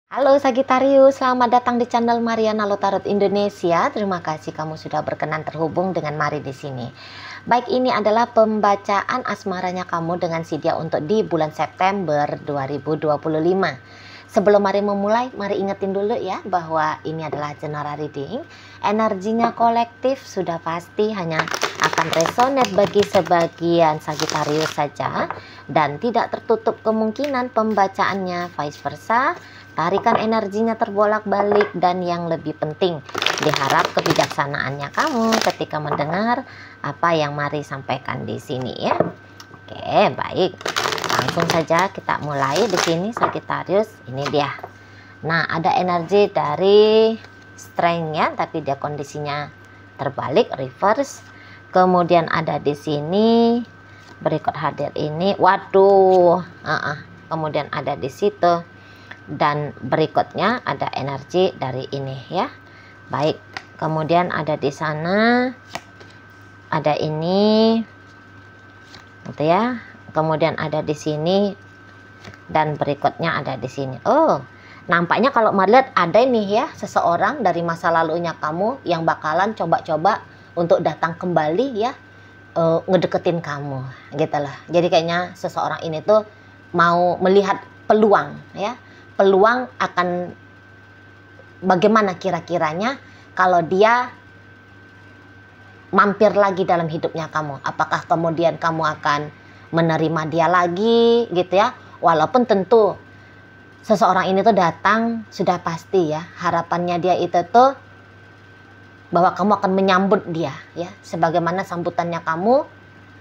Halo Sagitarius, selamat datang di channel Mariana Lotarot Indonesia. Terima kasih kamu sudah berkenan terhubung dengan Mari di sini. Baik, ini adalah pembacaan asmaranya kamu dengan si dia untuk di bulan September 2025. Sebelum Mari memulai, mari ingetin dulu ya bahwa ini adalah general reading. Energinya kolektif sudah pasti hanya akan resonate bagi sebagian Sagitarius saja dan tidak tertutup kemungkinan pembacaannya vice versa. Tarikan energinya terbolak-balik dan yang lebih penting, diharap kebijaksanaannya kamu ketika mendengar apa yang Mari sampaikan di sini ya. Oke, baik. Langsung saja kita mulai di sini Sagittarius. Ini dia. Nah, ada energi dari strength ya, tapi dia kondisinya terbalik, reverse. Kemudian ada di sini berikut hadir ini. Waduh. Kemudian ada di situ. Dan berikutnya ada energi dari ini ya. Baik, kemudian ada di sana, ada ini, gitu ya. Kemudian ada di sini dan berikutnya ada di sini. Oh, nampaknya kalau melihat ada ini ya, seseorang dari masa lalunya kamu yang bakalan coba-coba untuk datang kembali ya, ngedeketin kamu, gitu lah. Jadi kayaknya seseorang ini tuh mau melihat peluang ya. Peluang akan bagaimana kira-kiranya kalau dia mampir lagi dalam hidupnya kamu. Apakah kemudian kamu akan menerima dia lagi gitu ya. Walaupun tentu seseorang ini tuh datang sudah pasti ya. Harapannya dia itu tuh bahwa kamu akan menyambut dia ya. Sebagaimana sambutannya kamu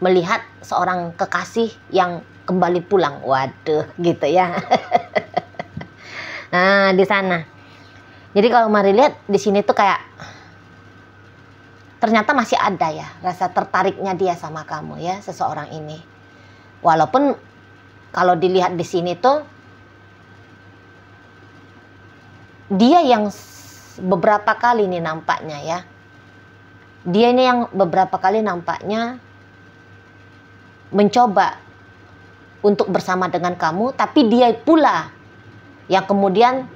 melihat seorang kekasih yang kembali pulang. Waduh gitu ya. Nah, di sana. Jadi kalau Mari lihat di sini tuh kayak ternyata masih ada ya rasa tertariknya dia sama kamu ya, seseorang ini. Walaupun kalau dilihat di sini tuh dia yang beberapa kali nih nampaknya ya. Dia ini yang beberapa kali nampaknya mencoba untuk bersama dengan kamu, tapi dia pula yang kemudian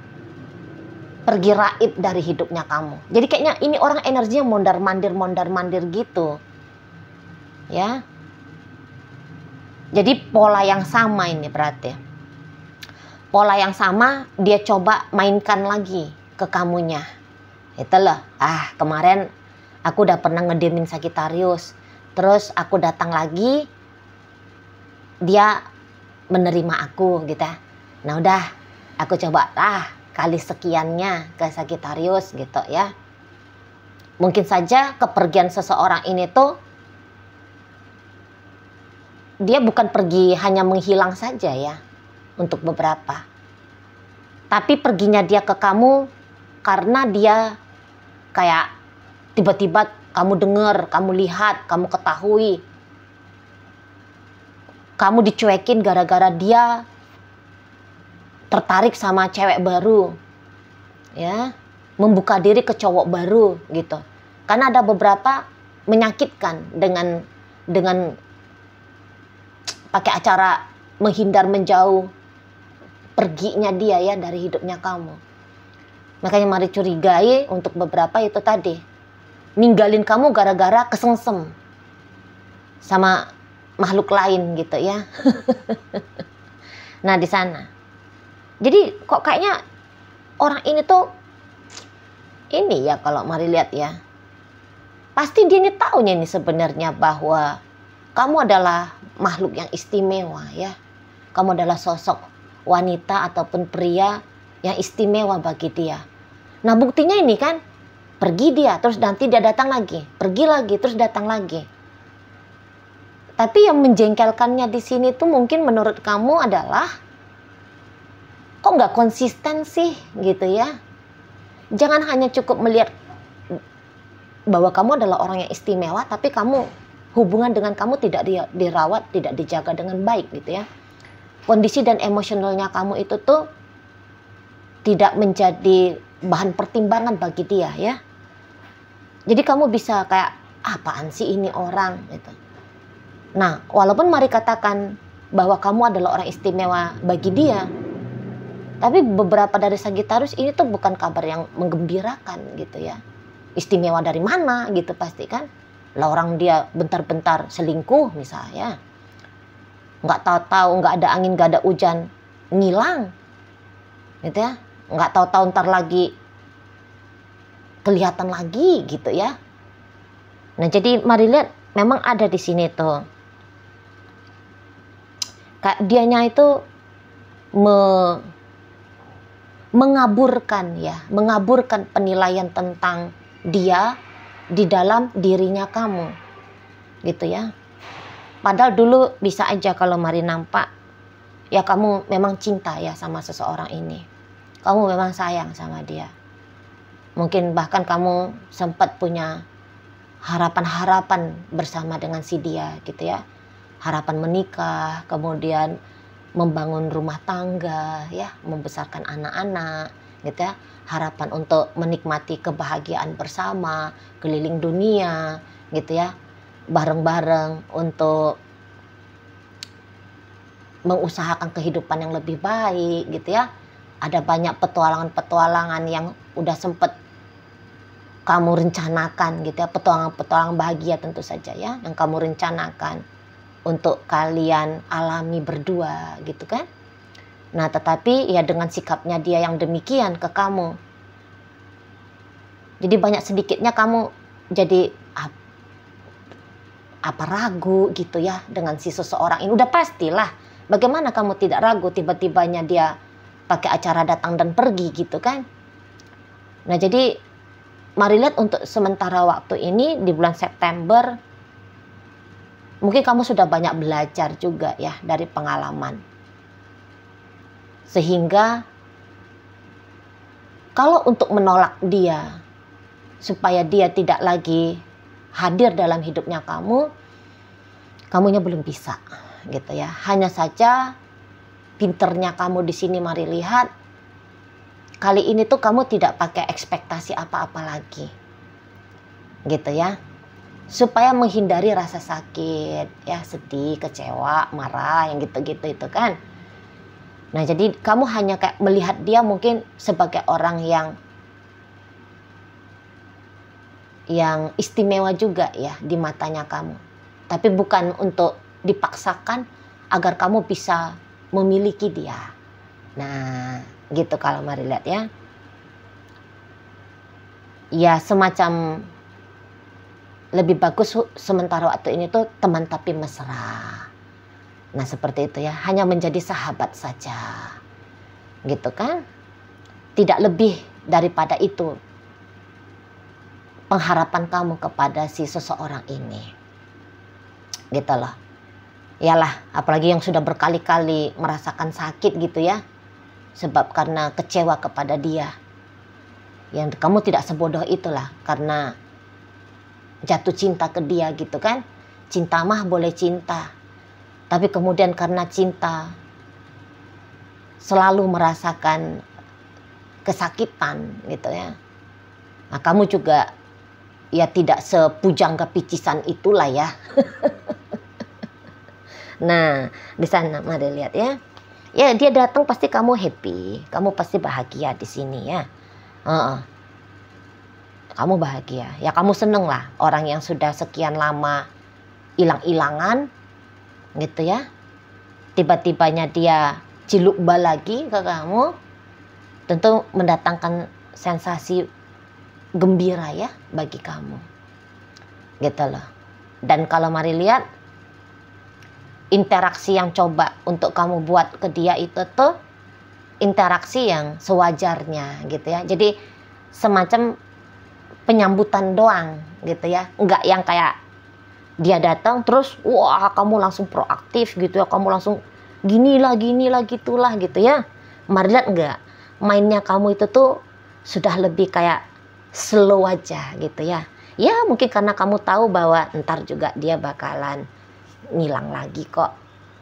pergi raib dari hidupnya kamu. Jadi kayaknya ini orang energinya mondar-mandir gitu. Ya. Jadi pola yang sama ini berarti. Pola yang sama dia coba mainkan lagi ke kamunya. Itulah. Kemarin aku udah pernah ngediemin Sagittarius. Terus aku datang lagi, dia menerima aku gitu. Nah udah, aku coba kali sekiannya ke Sagittarius gitu ya. Mungkin saja kepergian seseorang ini tuh dia bukan pergi hanya menghilang saja ya untuk beberapa. Tapi perginya dia ke kamu karena dia kayak tiba-tiba kamu dengar, kamu lihat, kamu ketahui. Kamu dicuekin gara-gara dia tertarik sama cewek baru ya, membuka diri ke cowok baru gitu. Karena ada beberapa menyakitkan dengan pakai acara menghindar menjauh perginya dia ya dari hidupnya kamu. Makanya Mari curigai untuk beberapa itu tadi ninggalin kamu gara-gara kesengsem sama makhluk lain gitu ya. Nah di sana. Jadi kok kayaknya orang ini tuh ini ya kalau Mari lihat ya. Pasti dia ini taunya ini sebenarnya bahwa kamu adalah makhluk yang istimewa ya. Kamu adalah sosok wanita ataupun pria yang istimewa bagi dia. Nah buktinya ini kan pergi dia terus nanti dia datang lagi. Pergi lagi terus datang lagi. Tapi yang menjengkelkannya di sini tuh mungkin menurut kamu adalah kok nggak konsisten sih gitu ya. Jangan hanya cukup melihat bahwa kamu adalah orang yang istimewa, tapi kamu hubungan dengan kamu tidak dirawat, tidak dijaga dengan baik gitu ya. Kondisi dan emosionalnya kamu itu tuh tidak menjadi bahan pertimbangan bagi dia ya. Jadi kamu bisa kayak apaan sih ini orang gitu. Nah walaupun Mari katakan bahwa kamu adalah orang istimewa bagi dia, Tapi beberapa dari Sagittarius ini tuh bukan kabar yang menggembirakan gitu ya. Istimewa dari mana gitu pasti kan. Lah orang dia bentar-bentar selingkuh misalnya. Nggak tahu-tahu, nggak ada angin, nggak ada hujan, ngilang. Gitu ya. Nggak tahu-tahu ntar lagi kelihatan lagi gitu ya. Nah jadi mari lihat, memang ada di sini tuh. Kayak dianya itu mengaburkan penilaian tentang dia di dalam dirinya kamu. Gitu ya. Padahal dulu bisa aja kalau mari nampak, ya kamu memang cinta ya sama seseorang ini. Kamu memang sayang sama dia. Mungkin bahkan kamu sempat punya harapan-harapan bersama dengan si dia gitu ya. Harapan menikah, kemudian membangun rumah tangga ya, membesarkan anak-anak gitu ya. Harapan untuk menikmati kebahagiaan bersama, keliling dunia gitu ya. Bareng-bareng untuk mengusahakan kehidupan yang lebih baik gitu ya. Ada banyak petualangan-petualangan yang udah sempet kamu rencanakan gitu ya, petualangan-petualangan bahagia tentu saja ya, yang kamu rencanakan untuk kalian alami berdua gitu kan. Nah tetapi ya dengan sikapnya dia yang demikian ke kamu, jadi banyak sedikitnya kamu jadi ragu gitu ya dengan si seseorang ini. Udah pastilah, bagaimana kamu tidak ragu tiba-tibanya dia pakai acara datang dan pergi gitu kan. Nah jadi mari lihat untuk sementara waktu ini di bulan September, mungkin kamu sudah banyak belajar juga ya dari pengalaman. Sehingga kalau untuk menolak dia supaya dia tidak lagi hadir dalam hidupnya kamunya belum bisa gitu ya. Hanya saja pinternya kamu di sini mari lihat, kali ini tuh kamu tidak pakai ekspektasi apa-apa lagi. Gitu ya. Supaya menghindari rasa sakit, ya sedih, kecewa, marah, yang gitu-gitu itu kan. Nah, jadi kamu hanya kayak melihat dia mungkin sebagai orang yang istimewa juga ya di matanya kamu. Tapi bukan untuk dipaksakan agar kamu bisa memiliki dia. Nah, gitu kalau mari lihat ya. Ya semacam lebih bagus sementara waktu ini tuh teman tapi mesra. Nah seperti itu ya, hanya menjadi sahabat saja. Gitu kan. Tidak lebih daripada itu pengharapan kamu kepada si seseorang ini. Gitu loh. Yalah, apalagi yang sudah berkali-kali merasakan sakit gitu ya. Sebab karena kecewa kepada dia. Yang kamu tidak sebodoh itulah karena jatuh cinta ke dia gitu kan. Cinta mah boleh cinta. Tapi kemudian karena cinta selalu merasakan kesakitan gitu ya. Nah kamu juga ya tidak sepujangga picisan itulah ya. Nah di sana mari lihat ya. Ya dia datang pasti kamu happy, kamu pasti bahagia di sini ya. Kamu bahagia, ya kamu seneng lah orang yang sudah sekian lama hilang-hilangan gitu ya. Tiba-tibanya dia ciluk bal lagi ke kamu, tentu mendatangkan sensasi gembira ya bagi kamu. Gitu loh. Dan kalau mari lihat, interaksi yang coba untuk kamu buat ke dia itu tuh interaksi yang sewajarnya gitu ya. Jadi semacam penyambutan doang gitu ya. Enggak yang kayak dia datang terus wah kamu langsung proaktif gitu ya. Kamu langsung ginilah gitulah gitu ya. Mari lihat enggak. Mainnya kamu itu tuh sudah lebih kayak slow aja gitu ya. Ya mungkin karena kamu tahu bahwa ntar juga dia bakalan ngilang lagi kok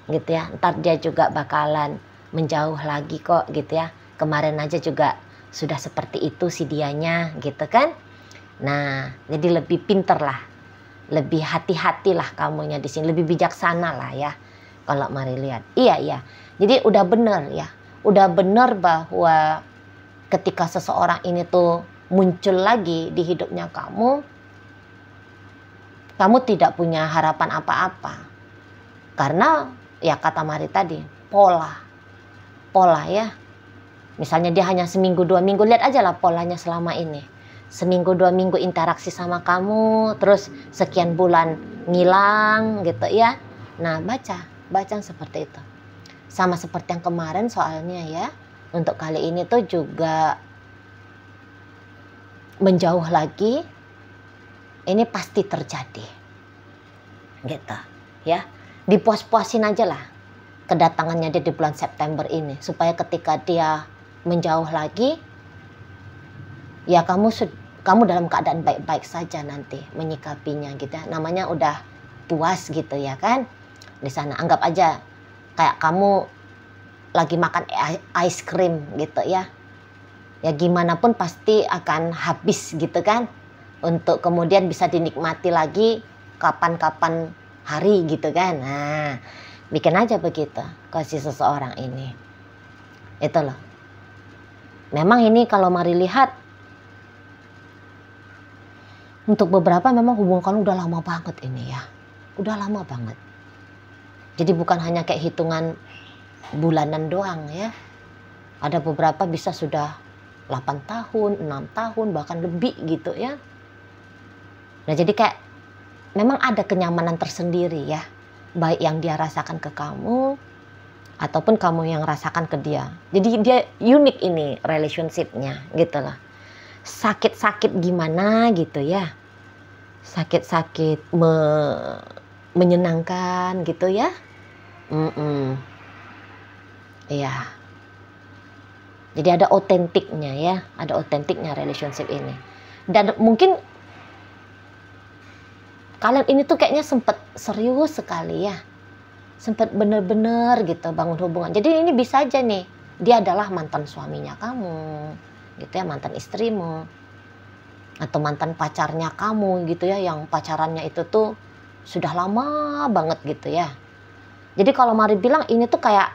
gitu ya. Ntar dia juga bakalan menjauh lagi kok gitu ya. Kemarin aja juga sudah seperti itu si dianya gitu kan. Nah jadi lebih pinter lah, lebih hati-hatilah kamunya di sini, lebih bijaksana lah ya kalau mari lihat. Iya jadi udah bener ya, udah bener bahwa ketika seseorang ini tuh muncul lagi di hidupnya kamu tidak punya harapan apa-apa. Karena ya kata Mari tadi, pola ya. Misalnya dia hanya seminggu 2 minggu, lihat aja lah polanya selama ini. Seminggu 2 minggu interaksi sama kamu, terus sekian bulan ngilang gitu ya. Nah baca seperti itu. Sama seperti yang kemarin soalnya ya. Untuk kali ini tuh juga menjauh lagi. Ini pasti terjadi. Gitu ya. Dipuas-puasin aja lah kedatangannya dia di bulan September ini. Supaya ketika dia menjauh lagi, ya kamu dalam keadaan baik-baik saja nanti menyikapinya gitu ya. Namanya udah puas gitu ya kan. Di sana anggap aja kayak kamu lagi makan ice cream gitu ya. Ya gimana pun pasti akan habis gitu kan. Untuk kemudian bisa dinikmati lagi kapan-kapan hari gitu kan. Nah, bikin aja begitu kasih seseorang ini. Itu loh. Memang ini kalau Mari lihat, untuk beberapa memang hubungan kalian udah lama banget ini ya. Udah lama banget. Jadi bukan hanya kayak hitungan bulanan doang ya. Ada beberapa bisa sudah 8 tahun, 6 tahun, bahkan lebih gitu ya. Nah jadi kayak memang ada kenyamanan tersendiri ya. Baik yang dia rasakan ke kamu, ataupun kamu yang rasakan ke dia. Jadi dia unik ini relationship-nya gitu loh. Sakit-sakit gimana gitu ya. Sakit-sakit menyenangkan gitu ya. Iya. Jadi ada otentiknya ya. Ada otentiknya relationship ini. Dan mungkin kalian ini tuh kayaknya sempet serius sekali ya. Sempat bener-bener gitu bangun hubungan. Jadi ini bisa aja nih, dia adalah mantan suaminya kamu, gitu ya, mantan istrimu, atau mantan pacarnya kamu gitu ya, yang pacarannya itu tuh sudah lama banget gitu ya. Jadi kalau Mari bilang ini tuh kayak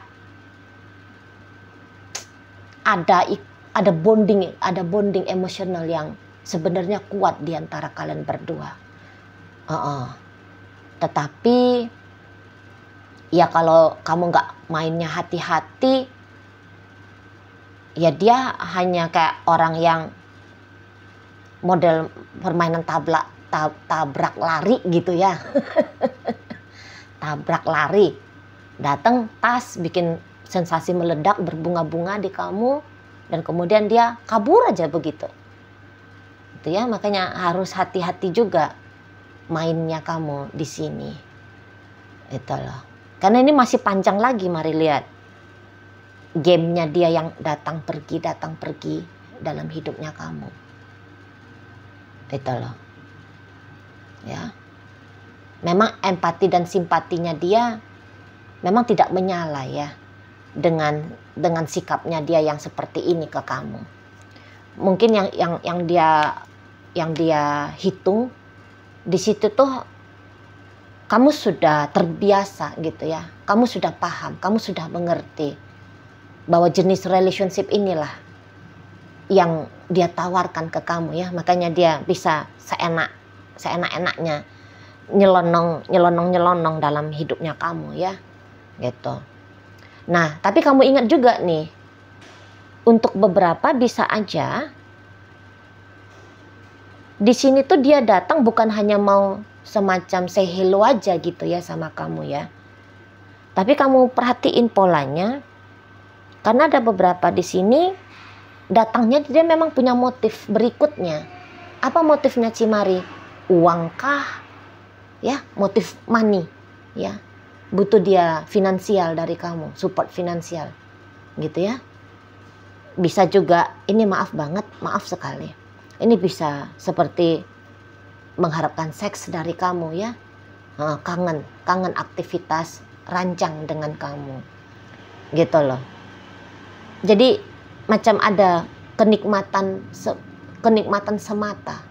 ada bonding emosional yang sebenarnya kuat di antara kalian berdua. Tetapi ya kalau kamu nggak mainnya hati-hati, ya dia hanya kayak orang yang model permainan tabrak lari gitu ya. Tabrak lari, datang tas bikin sensasi meledak berbunga-bunga di kamu, dan kemudian dia kabur aja begitu. Itu ya, makanya harus hati-hati juga mainnya kamu di sini. Itu loh. Karena ini masih panjang lagi, Mari lihat. Gamenya dia yang datang pergi dalam hidupnya kamu. Itu loh. Ya. Memang empati dan simpatinya dia memang tidak menyala ya. Dengan sikapnya dia yang seperti ini ke kamu. Mungkin yang dia hitung di situ tuh kamu sudah terbiasa gitu ya. Kamu sudah paham, kamu sudah mengerti bahwa jenis relationship inilah yang dia tawarkan ke kamu ya. Makanya dia bisa seenak-enaknya nyelonong dalam hidupnya kamu ya. Gitu. Nah, tapi kamu ingat juga nih, untuk beberapa bisa aja di sini tuh dia datang bukan hanya mau semacam say hello aja gitu ya sama kamu ya. Tapi kamu perhatiin polanya, karena ada beberapa di sini datangnya dia memang punya motif berikutnya. Apa motifnya Cimari? Uang kah? Ya, motif money ya. Butuh dia finansial dari kamu, support finansial. Gitu ya. Bisa juga, ini maaf banget, maaf sekali. Ini bisa seperti mengharapkan seks dari kamu ya. Kangen aktivitas rancang dengan kamu. Gitu loh. Jadi macam ada kenikmatan semata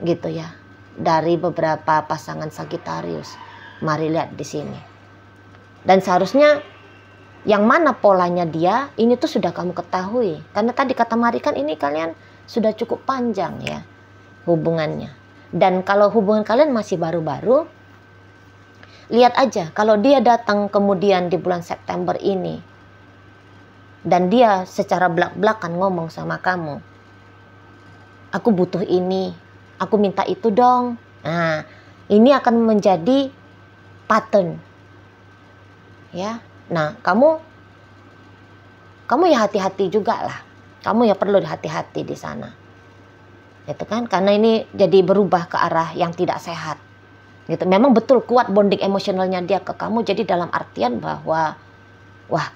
gitu ya dari beberapa pasangan Sagittarius. Mari lihat di sini. Dan seharusnya Yang mana polanya dia, ini tuh sudah kamu ketahui. Karena tadi kata Mari kan ini kalian sudah cukup panjang ya hubungannya. Dan kalau hubungan kalian masih baru-baru, lihat aja kalau dia datang kemudian di bulan September ini, dan dia secara belak-belakan ngomong sama kamu, aku butuh ini, aku minta itu dong. Nah, ini akan menjadi pattern. Ya. Nah, kamu ya hati-hati juga lah. Kamu ya perlu hati-hati di sana. Itu kan karena ini jadi berubah ke arah yang tidak sehat. Gitu. Memang betul kuat bonding emosionalnya dia ke kamu, jadi dalam artian bahwa wah,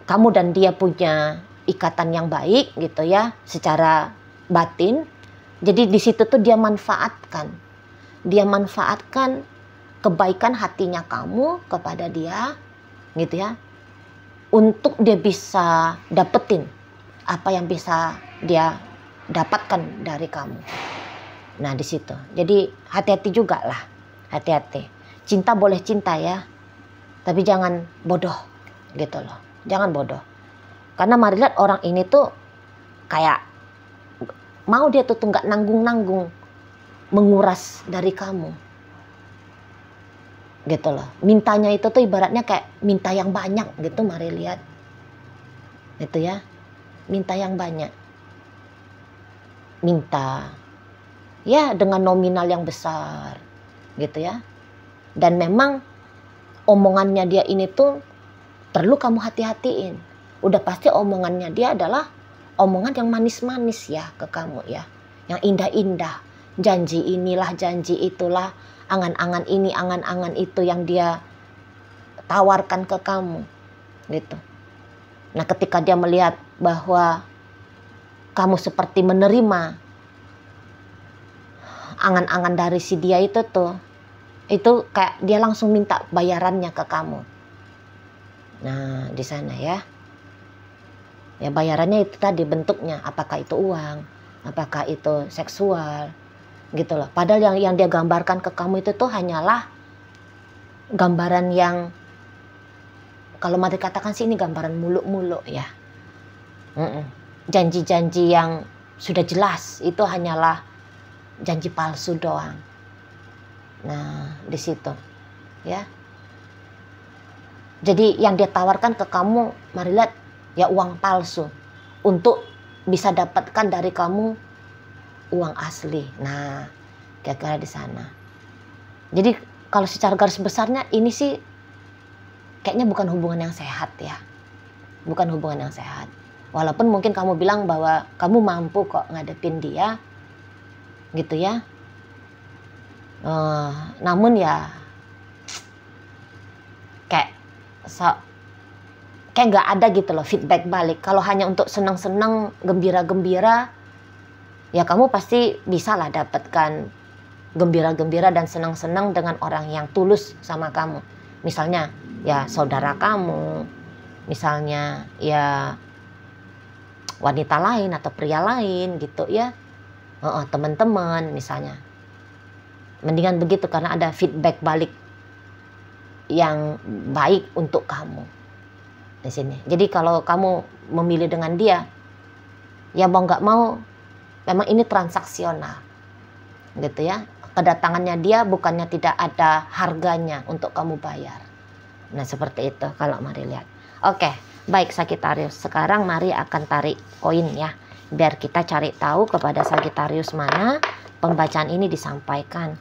kamu dan dia punya ikatan yang baik gitu ya, secara batin. Jadi di situ tuh dia manfaatkan kebaikan hatinya kamu kepada dia, gitu ya, untuk dia bisa dapetin apa yang bisa dia dapatkan dari kamu. Nah di situ, jadi hati-hati juga lah, hati-hati. Cinta boleh cinta ya, tapi jangan bodoh, gitu loh, jangan bodoh. Karena Mari lihat orang ini tuh kayak mau dia tuh nggak nanggung-nanggung menguras dari kamu. Gitu loh, mintanya itu tuh ibaratnya kayak minta yang banyak gitu. Mari lihat itu ya, minta yang banyak, minta ya dengan nominal yang besar gitu ya. Dan memang omongannya dia ini tuh perlu kamu hati-hatiin. Udah pasti omongannya dia adalah omongan yang manis-manis ya ke kamu ya, yang indah-indah, janji inilah janji itulah, angan-angan ini, angan-angan itu yang dia tawarkan ke kamu, gitu. Nah, ketika dia melihat bahwa kamu seperti menerima angan-angan dari si dia itu tuh, itu kayak dia langsung minta bayarannya ke kamu. Nah, di sana ya. Ya bayarannya itu tadi bentuknya, apakah itu uang, apakah itu seksual, gitu loh. Padahal yang dia gambarkan ke kamu itu tuh hanyalah gambaran yang kalau Mari katakan sih ini gambaran muluk-muluk ya. Janji-janji yang sudah jelas itu hanyalah janji palsu doang. Nah di situ ya. Jadi yang dia tawarkan ke kamu, Mari lihat ya uang palsu untuk bisa dapatkan dari kamu uang asli. Nah, kira-kira di sana. Jadi kalau secara garis besarnya ini sih kayaknya bukan hubungan yang sehat ya. Bukan hubungan yang sehat. Walaupun mungkin kamu bilang bahwa kamu mampu kok ngadepin dia. Gitu ya. Namun ya kayak nggak ada gitu loh feedback balik. Kalau hanya untuk senang-senang, gembira-gembira, ya kamu pasti bisa lah dapatkan gembira-gembira dan senang-senang dengan orang yang tulus sama kamu. Misalnya ya saudara kamu, misalnya ya wanita lain atau pria lain gitu ya, teman-teman misalnya. Mendingan begitu karena ada feedback balik yang baik untuk kamu di sini. Jadi kalau kamu memilih dengan dia, ya mau nggak mau, memang ini transaksional, gitu ya. Kedatangannya dia bukannya tidak ada harganya untuk kamu bayar. Nah seperti itu kalau Mari lihat. Oke, baik Sagittarius. Sekarang Mari akan tarik koin ya, biar kita cari tahu kepada Sagittarius mana pembacaan ini disampaikan.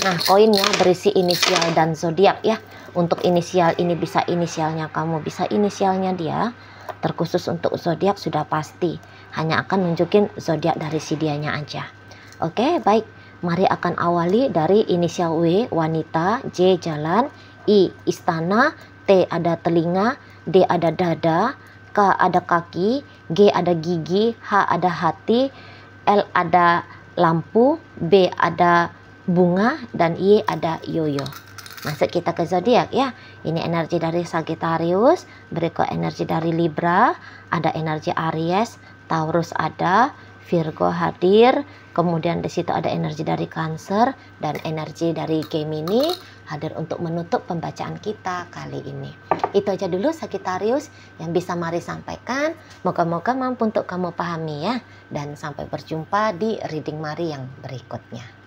Nah koinnya berisi inisial dan zodiak ya. Untuk inisial ini bisa inisialnya kamu, bisa inisialnya dia. Terkhusus untuk zodiak sudah pasti, hanya akan nunjukin zodiak dari si dianya aja. Oke, baik. Mari akan awali dari inisial W, wanita, J, jalan, I, istana, T, ada telinga, D, ada dada, K, ada kaki, G, ada gigi, H, ada hati, L, ada lampu, B, ada bunga, dan Y, ada yoyo. Masuk kita ke zodiak ya. Ini energi dari Sagittarius, berikut energi dari Libra, ada energi Aries, Taurus ada, Virgo hadir, kemudian di situ ada energi dari Cancer dan energi dari Gemini hadir untuk menutup pembacaan kita kali ini. Itu aja dulu Sagittarius yang bisa Mari sampaikan. Moga-moga mampu untuk kamu pahami ya. Dan sampai berjumpa di reading Mari yang berikutnya.